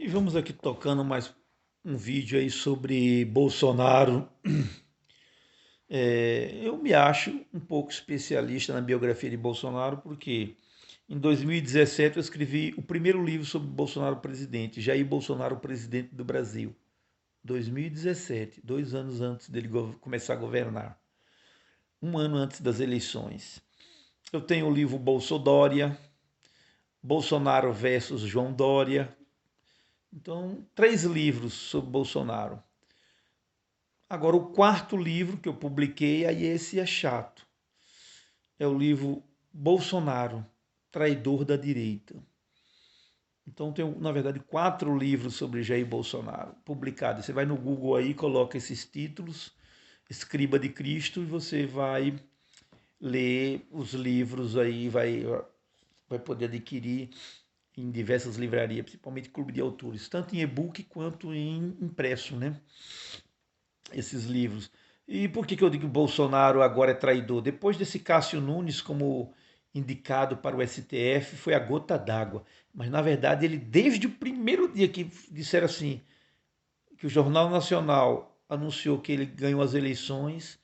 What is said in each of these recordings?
E vamos aqui tocando mais um vídeo aí sobre Bolsonaro. Eu me acho um pouco especialista na biografia de Bolsonaro, porque em 2017 eu escrevi o primeiro livro sobre Bolsonaro presidente, Jair Bolsonaro, presidente do Brasil. 2017, 2 anos antes dele começar a governar, um ano antes das eleições. Eu tenho o livro Bolsodória, Bolsonaro versus João Dória. Então, 3 livros sobre Bolsonaro. Agora, o quarto livro que eu publiquei, aí esse é chato. É o livro Bolsonaro, Traidor da Direita. Então, tenho, na verdade, 4 livros sobre Jair Bolsonaro publicados. Você vai no Google aí, coloca esses títulos, Escriba de Cristo, e você vai ler os livros aí, vai poder adquirir em diversas livrarias, principalmente Clube de Autores, tanto em e-book quanto em impresso, né? Esses livros. E por que eu digo que o Bolsonaro agora é traidor? Depois desse Cássio Nunes como indicado para o STF, foi a gota d'água. Mas, na verdade, ele, desde o primeiro dia que disseram assim, que o Jornal Nacional anunciou que ele ganhou as eleições,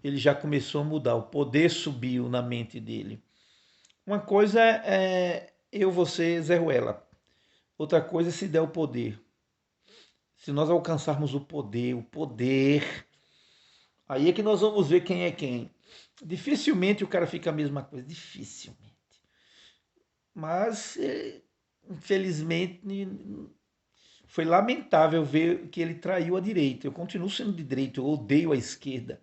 ele já começou a mudar. O poder subiu na mente dele. Uma coisa é eu, você, Zé Ruela. Outra coisa é se der o poder. Se nós alcançarmos o poder, aí é que nós vamos ver quem é quem. Dificilmente o cara fica a mesma coisa, dificilmente. Mas, infelizmente, foi lamentável ver que ele traiu a direita. Eu continuo sendo de direita, eu odeio a esquerda.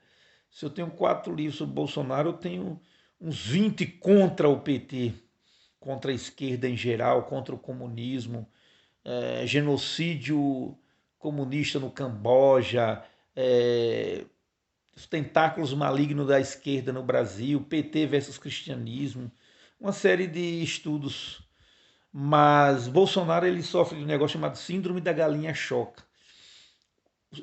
Se eu tenho 4 livros sobre Bolsonaro, eu tenho uns 20 contra o PT, contra a esquerda em geral, contra o comunismo, genocídio comunista no Camboja, os tentáculos malignos da esquerda no Brasil, PT versus cristianismo, uma série de estudos. Mas Bolsonaro ele sofre de um negócio chamado síndrome da galinha choca.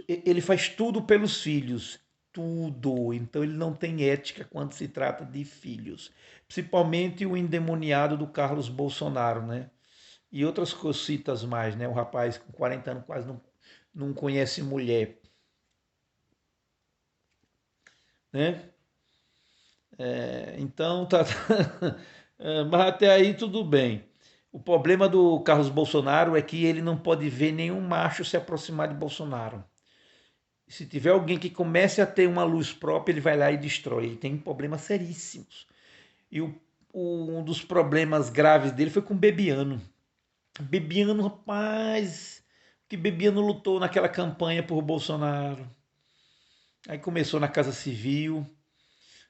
Ele faz tudo pelos filhos, tudo. Então ele não tem ética quando se trata de filhos. Principalmente o endemoniado do Carlos Bolsonaro, né? E outras cositas mais, né? O rapaz com 40 anos quase não conhece mulher, né? Então tá. Mas até aí tudo bem. O problema do Carlos Bolsonaro é que ele não pode ver nenhum macho se aproximar de Bolsonaro. Se tiver alguém que comece a ter uma luz própria, ele vai lá e destrói. Ele tem problemas seríssimos. E um dos problemas graves dele foi com o Bebiano. Bebiano, rapaz, que Bebiano lutou naquela campanha por Bolsonaro. Aí começou na Casa Civil.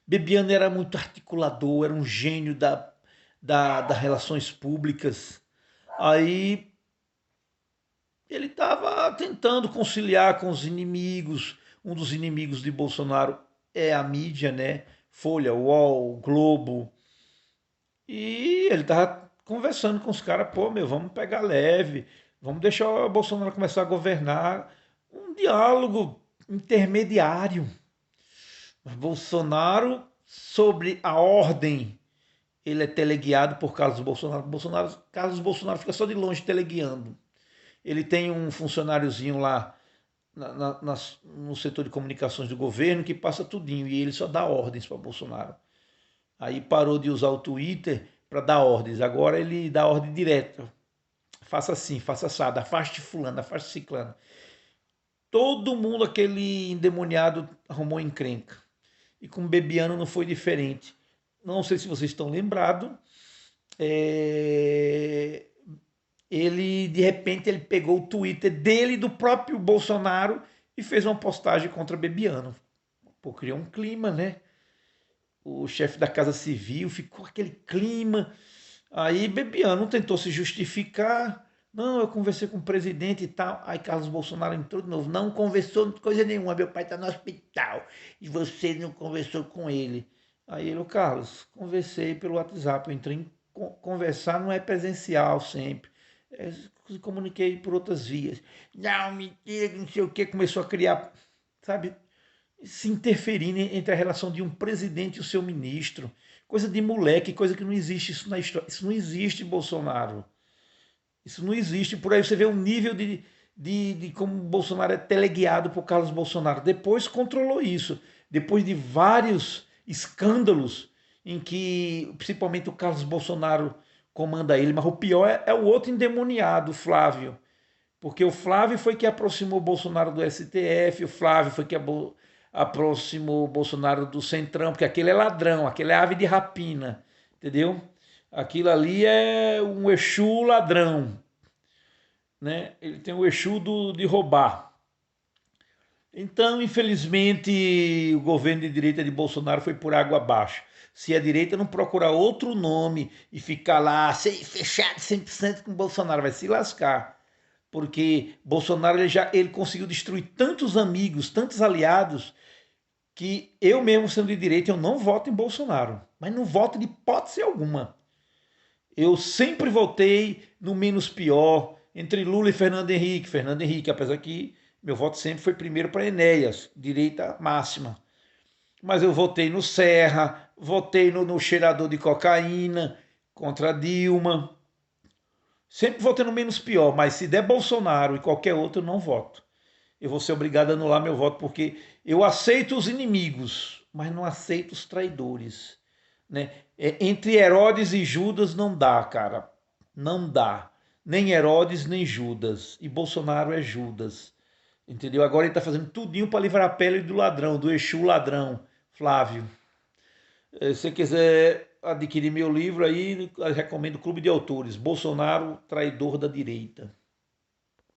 Bebiano era muito articulador, era um gênio das relações públicas. Aí ele estava tentando conciliar com os inimigos. Um dos inimigos de Bolsonaro é a mídia, né? Folha, UOL, Globo. E ele estava conversando com os caras, pô, meu, vamos pegar leve, vamos deixar o Bolsonaro começar a governar. Um diálogo intermediário. Bolsonaro sobre a ordem, ele é teleguiado por Carlos Bolsonaro. Carlos Bolsonaro fica só de longe teleguiando. Ele tem um funcionáriozinho lá no setor de comunicações do governo que passa tudinho e ele só dá ordens para Bolsonaro. Aí parou de usar o Twitter para dar ordens. Agora ele dá ordem direta. Faça assim, faça assado, afaste fulano, afaste ciclano. Todo mundo, aquele endemoniado, arrumou encrenca. E com o Bebiano não foi diferente. Não sei se vocês estão lembrados. É, ele, de repente, ele pegou o Twitter dele, do próprio Bolsonaro, e fez uma postagem contra Bebiano. Pô, criou um clima, né? O chefe da Casa Civil ficou aquele clima. Aí Bebiano tentou se justificar. Não, eu conversei com o presidente e tal. Aí Carlos Bolsonaro entrou de novo. Não conversou coisa nenhuma. Meu pai está no hospital e você não conversou com ele. Aí ele, Carlos, conversei pelo WhatsApp. Eu entrei em conversar, não é presencial sempre. Se comuniquei por outras vias. Não, mentira, não sei o que. Começou a criar, sabe, se interferindo entre a relação de um presidente e o seu ministro. Coisa de moleque, coisa que não existe isso na história. Isso não existe, Bolsonaro. Isso não existe. Por aí você vê um nível de como o Bolsonaro é teleguiado por Carlos Bolsonaro. Depois controlou isso. Depois de vários escândalos em que, principalmente o Carlos Bolsonaro comanda ele, mas o pior é o outro endemoniado, o Flávio. Porque o Flávio foi que aproximou o Bolsonaro do STF, o Flávio foi que aproximou o Bolsonaro do Centrão, porque aquele é ladrão, aquele é ave de rapina, entendeu? Aquilo ali é um Exu ladrão, né? Ele tem o Exu de roubar. Então, infelizmente, o governo de direita de Bolsonaro foi por água abaixo. Se a direita não procurar outro nome e ficar lá fechado 100% com Bolsonaro, vai se lascar. Porque Bolsonaro ele conseguiu destruir tantos amigos, tantos aliados, que eu mesmo sendo de direita, eu não voto em Bolsonaro. Mas não voto de hipótese alguma. Eu sempre votei no menos pior, entre Lula e Fernando Henrique. Fernando Henrique, apesar que meu voto sempre foi primeiro para Enéas, direita máxima. Mas eu votei no Serra, votei no cheirador de cocaína contra Dilma. Sempre votei no menos pior, mas se der Bolsonaro e qualquer outro, eu não voto. Eu vou ser obrigado a anular meu voto, porque eu aceito os inimigos, mas não aceito os traidores. Né? Entre Herodes e Judas não dá, cara. Não dá. Nem Herodes, nem Judas. E Bolsonaro é Judas. Entendeu? Agora ele está fazendo tudinho para livrar a pele do ladrão, do Exu ladrão, Flávio. Se você quiser adquirir meu livro aí, eu recomendo o Clube de Autores, Bolsonaro, Traidor da Direita.